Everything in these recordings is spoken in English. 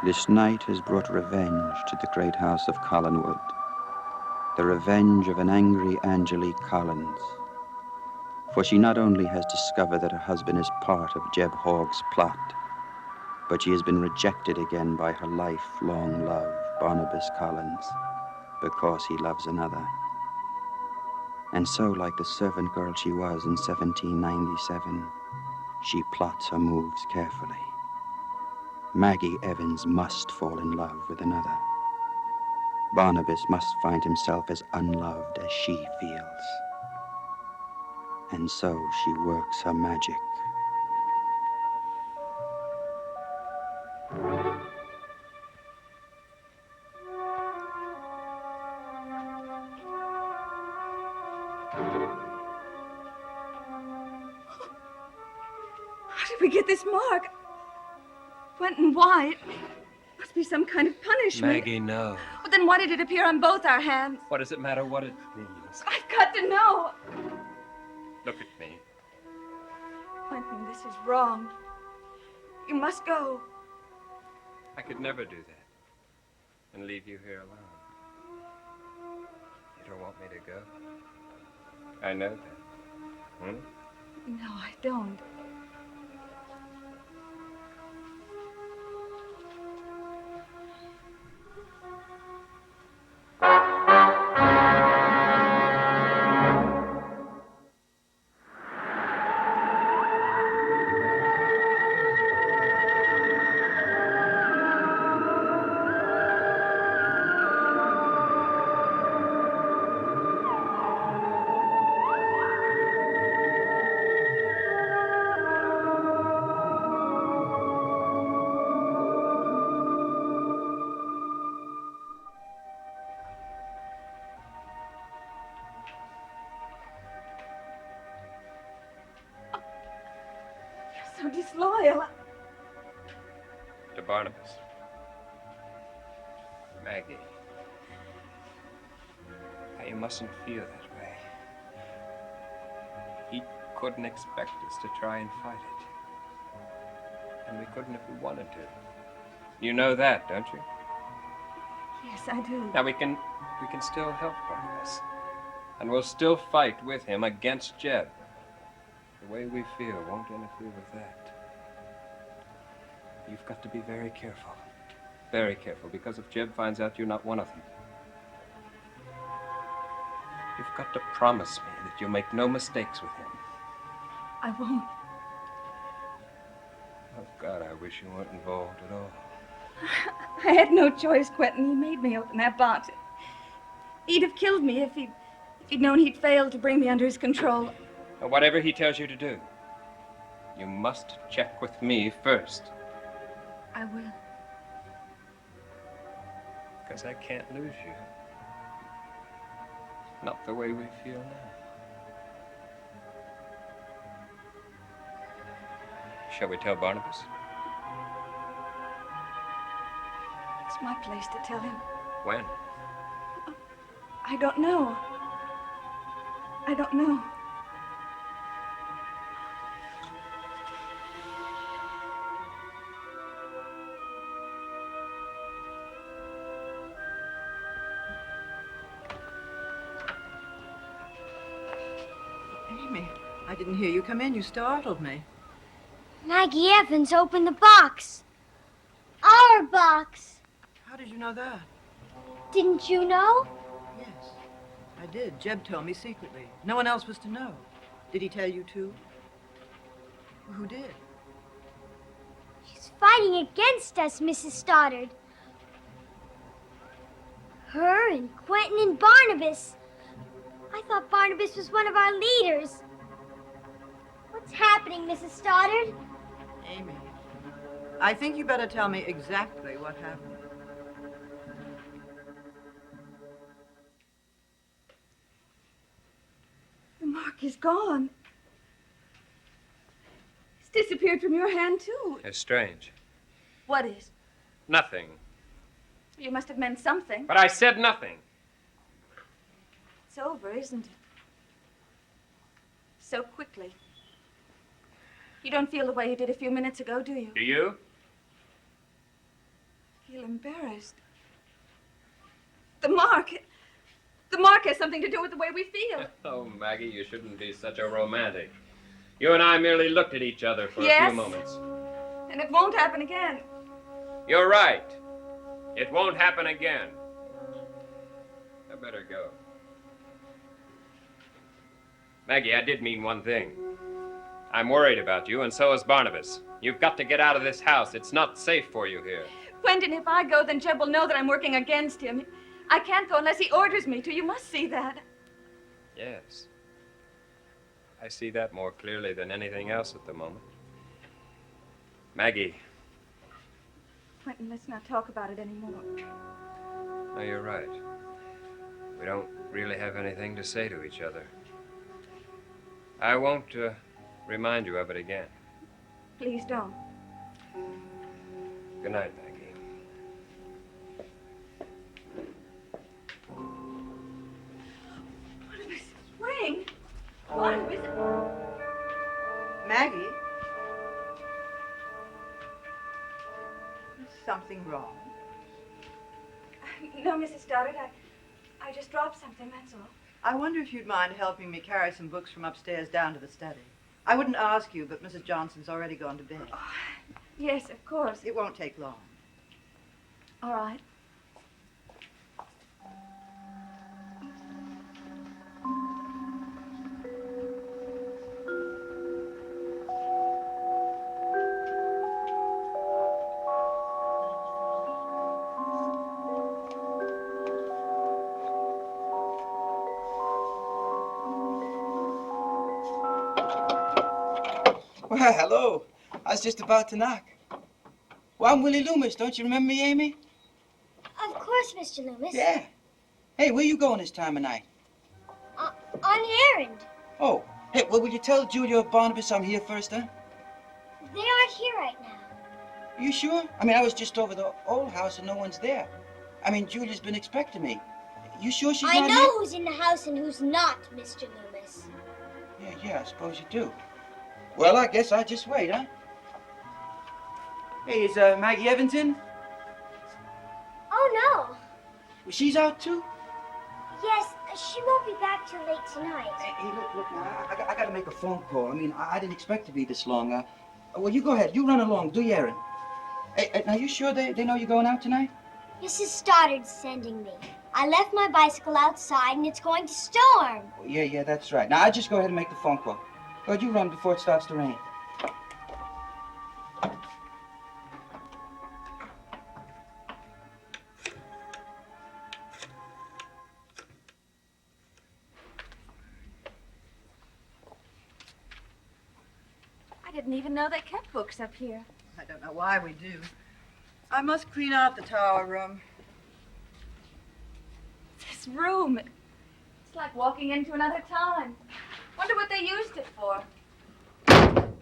This night has brought revenge to the great house of Collinwood. The revenge of an angry Angelique Collins. For she not only has discovered that her husband is part of Jeb Hogg's plot, but she has been rejected again by her lifelong love, Barnabas Collins, because he loves another. And so, like the servant girl she was in 1797, she plots her moves carefully. Maggie Evans must fall in love with another. Barnabas must find himself as unloved as she feels. And so she works her magic. How did we get this mark? Quentin, why? It must be some kind of punishment. Maggie, no. But then why did it appear on both our hands? What does it matter what it means? I've got to know. Look at me. Quentin, this is wrong. You must go. I could never do that and leave you here alone. You don't want me to go? I know that. No, I don't. So disloyal. To Barnabas. Maggie. Now, you mustn't feel that way. He couldn't expect us to try and fight it. And we couldn't if we wanted to. You know that, don't you? Yes, I do. Now we can still help Barnabas. And we'll still fight with him against Jeb. The way we feel won't interfere with that. You've got to be very careful. Very careful, because if Jeb finds out you're not one of them, you've got to promise me that you'll make no mistakes with him. I won't. Oh, God, I wish you weren't involved at all. I had no choice, Quentin. He made me open that box. He'd have killed me if he'd known he'd failed to bring me under his control. And whatever he tells you to do, you must check with me first. I will. Because I can't lose you. Not the way we feel now. Shall we tell Barnabas? It's my place to tell him. When? I don't know. I don't know. Amy, I didn't hear you come in. You startled me. Maggie Evans opened the box. Our box. How did you know that? Didn't you know? Yes, I did. Jeb told me secretly. No one else was to know. Did he tell you too? Who did? She's fighting against us, Mrs. Stoddard. Her and Quentin and Barnabas. I thought Barnabas was one of our leaders. What's happening, Mrs. Stoddard? Amy, I think you better tell me exactly what happened. The mark is gone. It's disappeared from your hand, too. It's strange. What is? Nothing. You must have meant something. But I said nothing. It's over, isn't it? So quickly. You don't feel the way you did a few minutes ago, do you? Do you? feel embarrassed. The mark has something to do with the way we feel. Oh, Maggie, you shouldn't be such a romantic. You and I merely looked at each other for a Yes. few moments. And it won't happen again. You're right. It won't happen again. I better go. Maggie, I did mean one thing. I'm worried about you, and so is Barnabas. You've got to get out of this house. It's not safe for you here. Quentin, if I go, then Jeb will know that I'm working against him. I can't go unless he orders me to. You must see that. Yes. I see that more clearly than anything else at the moment. Maggie. Quentin, let's not talk about it anymore. No, you're right. We don't really have anything to say to each other. I won't remind you of it again. Please don't. Good night, Maggie. Barnabas, ring. Barnabas. Maggie? Is something wrong? No, Mrs. Stoddard. I just dropped something, that's all. I wonder if you'd mind helping me carry some books from upstairs down to the study. I wouldn't ask you, but Mrs. Johnson's already gone to bed. Oh, yes, of course. It won't take long. All right. Well, hello. I was just about to knock. Well, I'm Willie Loomis. Don't you remember me, Amy? Of course, Mr. Loomis. Yeah. Hey, where you going this time of night? On an errand. Oh, hey, well, will you tell Julia or Barnabas I'm here first, huh? They aren't here right now. You sure? I mean, I was just over the old house and no one's there. I mean, Julia's been expecting me. You sure she's I not know here? who's in the house and who's not, Mr. Loomis. Yeah, I suppose you do. Well, I guess I'll just wait, huh? Hey, is Maggie Evans in? Oh, no. Well, she's out too? Yes, she won't be back till late tonight. Hey, look, now, I gotta make a phone call. I mean, I didn't expect to be this long. Well, you go ahead. You run along. Do your errand. Hey, now, you sure they know you're going out tonight? Mrs. Stoddard's sending me. I left my bicycle outside and it's going to storm. Yeah, that's right. Now, I just go ahead and make the phone call. Go ahead, you run before it starts to rain. I didn't even know they kept books up here. I don't know why we do. I must clean out the tower room. This room, it's like walking into another time. Wonder what they used it for. Mrs.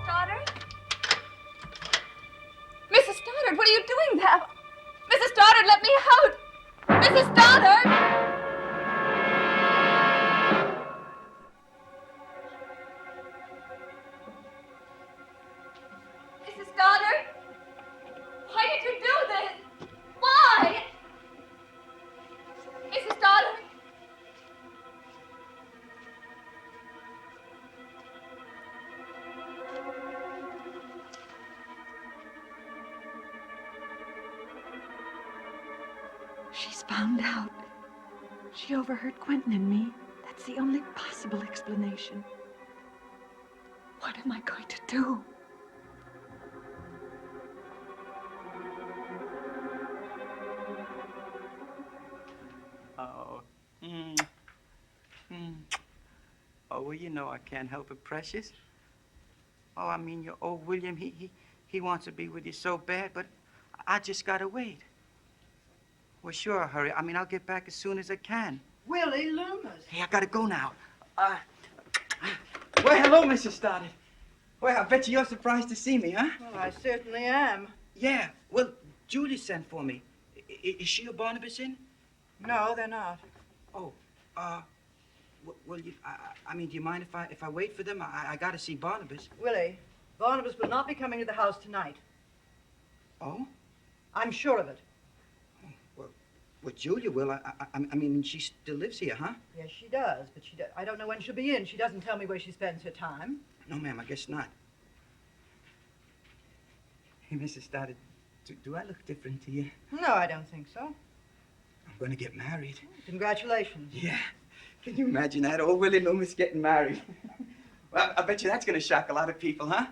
Stoddard? Mrs. Stoddard, what are you doing there? Mrs. Stoddard, let me out! Mrs. Stoddard! Mrs. Stoddard? Why did you do this? Why? Mrs. Stoddard? She's found out. She overheard Quentin and me. That's the only possible explanation. What am I going to do? Oh. Oh, well, you know I can't help it, precious. Oh, I mean, your old William, he wants to be with you so bad, but I just gotta wait. Well, sure, I'll hurry. I mean, I'll get back as soon as I can. Willie Loomis. Hey, I gotta go now. Well, hello, Mrs. Stoddard. Well, I bet you're surprised to see me, huh? Well, I certainly am. Yeah, well, Julie sent for me. Is she or Barnabas in? No, they're not. Oh, well, I mean, do you mind if I wait for them? I gotta see Barnabas. Willie, Barnabas will not be coming to the house tonight. Oh? I'm sure of it. Well, Julia will. I mean, she still lives here, huh? Yes, she does, but I don't know when she'll be in. She doesn't tell me where she spends her time. No, ma'am, I guess not. Hey, Mrs. Stoddard, do I look different to you? No, I don't think so. I'm going to get married. Congratulations. Yeah. Can you imagine that? Old Willie Loomis getting married. Well, I bet you that's going to shock a lot of people, huh?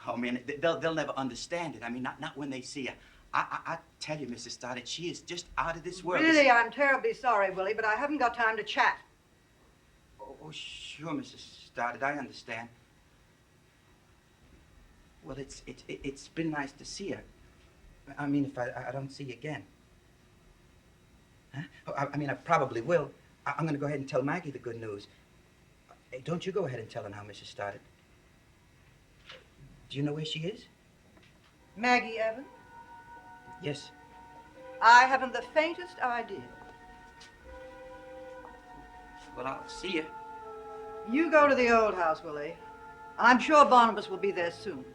I mean, they'll never understand it. I mean, not when they see her. I tell you, Mrs. Stoddard, she is just out of this world. Really, I'm terribly sorry, Willie, but I haven't got time to chat. Oh, sure, Mrs. Stoddard, I understand. Well, it's been nice to see her. I mean, if I don't see you again. Huh? I mean, I probably will. I'm going to go ahead and tell Maggie the good news. Hey, don't you go ahead and tell her now, Mrs. Stoddard. Do you know where she is? Maggie Evans? Yes. I haven't the faintest idea. Well, I'll see you. You go to the old house, Willie. I'm sure Barnabas will be there soon.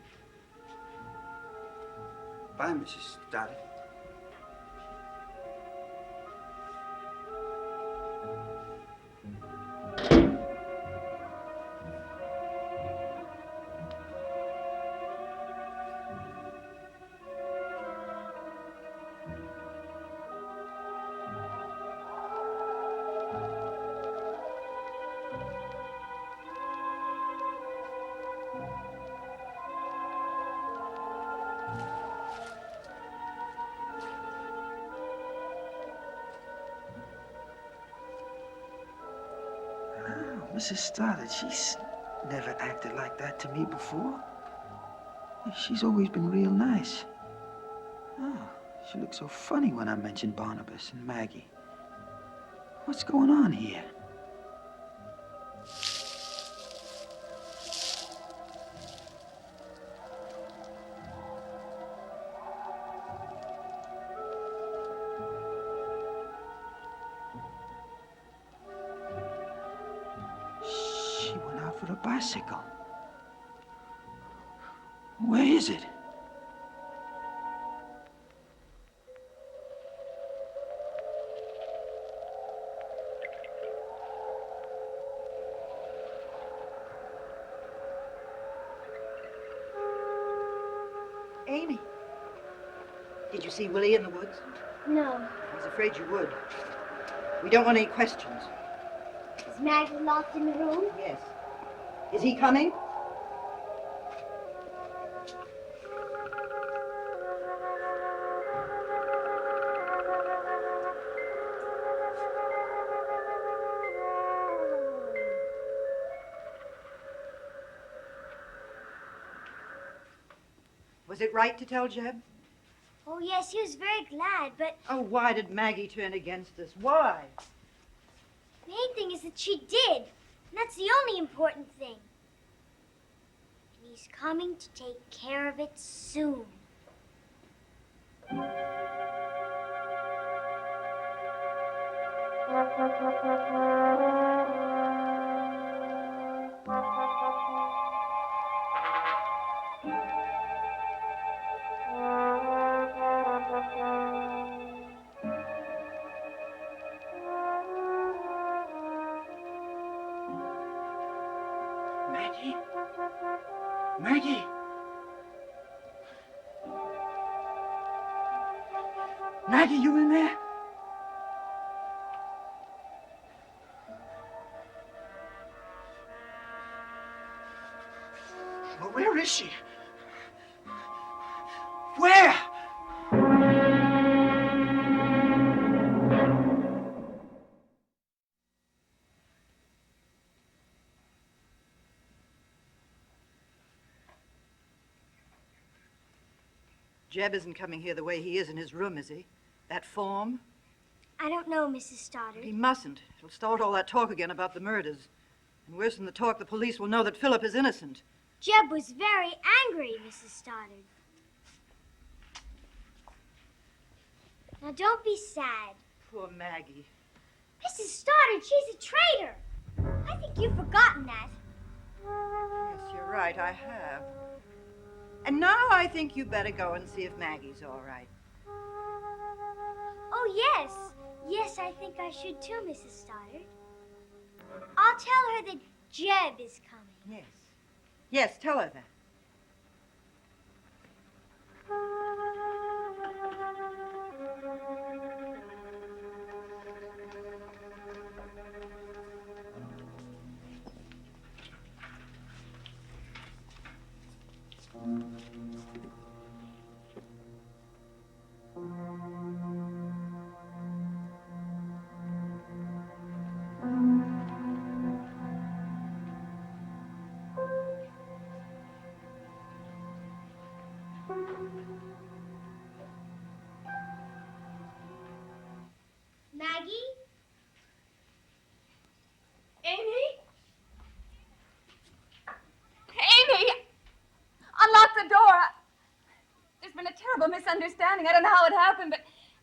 Bye, Mrs. Stoddard. Mrs. Stoddard, she's never acted like that to me before. She's always been real nice. Oh, she looks so funny when I mention Barnabas and Maggie. What's going on here? A bicycle. Where is it? Amy, did you see Willie in the woods? No. I was afraid you would. We don't want any questions. Is Maggie locked in the room? Yes. Is he coming? Was it right to tell Jeb? Oh, yes, he was very glad, but Oh, why did Maggie turn against us? Why? the main thing is that she did. And that's the only important thing. And he's coming to take care of it soon. Maggie? Maggie? Maggie, you in there? Well, where is she? Where? Jeb isn't coming here the way he is in his room, is he? That form? I don't know, Mrs. Stoddard. He mustn't. It'll start all that talk again about the murders. And worse than the talk, the police will know that Philip is innocent. Jeb was very angry, Mrs. Stoddard. Now, don't be sad. Poor Maggie. Mrs. Stoddard, she's a traitor. I think you've forgotten that. Yes, you're right, I have. And now I think you better go and see if Maggie's all right. Oh, yes. Yes, I think I should too, Mrs. Stoddard. I'll tell her that Jeb is coming. Yes. Yes, tell her that. Maggie? Amy? Amy! Unlock the door. There's been a terrible misunderstanding. I don't know how it happened,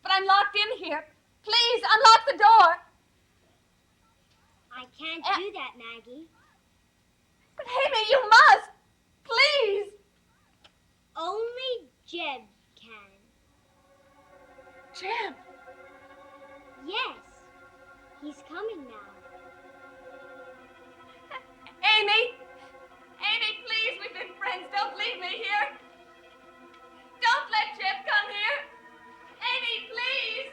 but I'm locked in here. Please, unlock the door. I can't do that, Maggie. But Amy, you must. Please. Only Jeb can. Jeb. Yes. He's coming now. Amy! Amy, please, we've been friends. Don't leave me here. Don't let Jeb come here. Amy, please.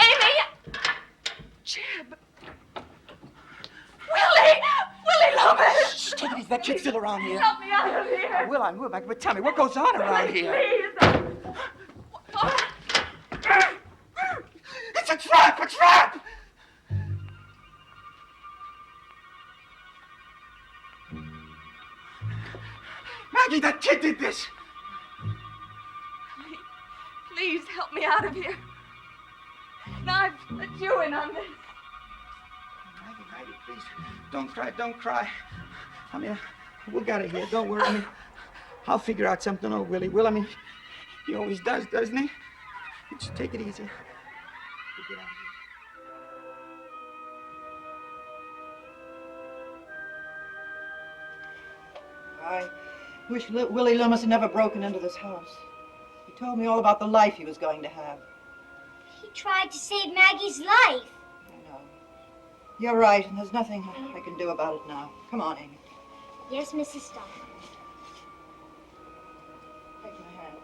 Amy! Jeb. Willie! Willie Lopez! Shh, take it easy. That kid's still around here. Help me out of here. I will, Maggie, but tell me, what goes on around here? Please. It's a trap! A trap! Maggie, that kid did this! Please help me out of here. Now I've let you in on this. Maggie, please. Don't cry, don't cry. I mean, we got it here. Don't worry. I mean, I'll figure out something. Oh, Willie will. I mean, he always does, doesn't he? Just take it easy. We'll get out of here. I wish Willie Loomis had never broken into this house. He told me all about the life he was going to have. He tried to save Maggie's life. I know. You're right, and there's nothing I can do about it now. Come on, Amy. Yes, Mrs. Stoddard. Take my hand.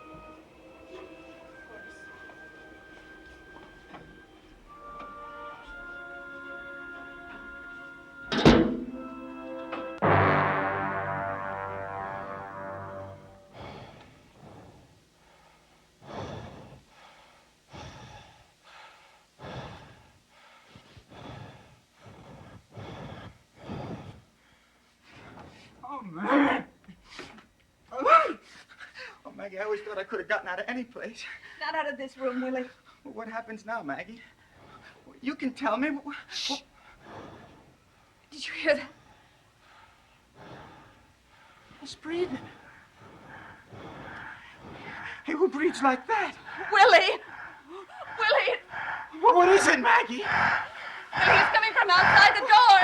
Oh, man. Oh, Maggie, I always thought I could have gotten out of any place. Not out of this room, Willie. Well, what happens now, Maggie? You can tell me. Did you hear that? Who's breathing? Hey, who breathes like that? Willie! Willie! Well, what is it, Maggie? Willie is coming from outside the door.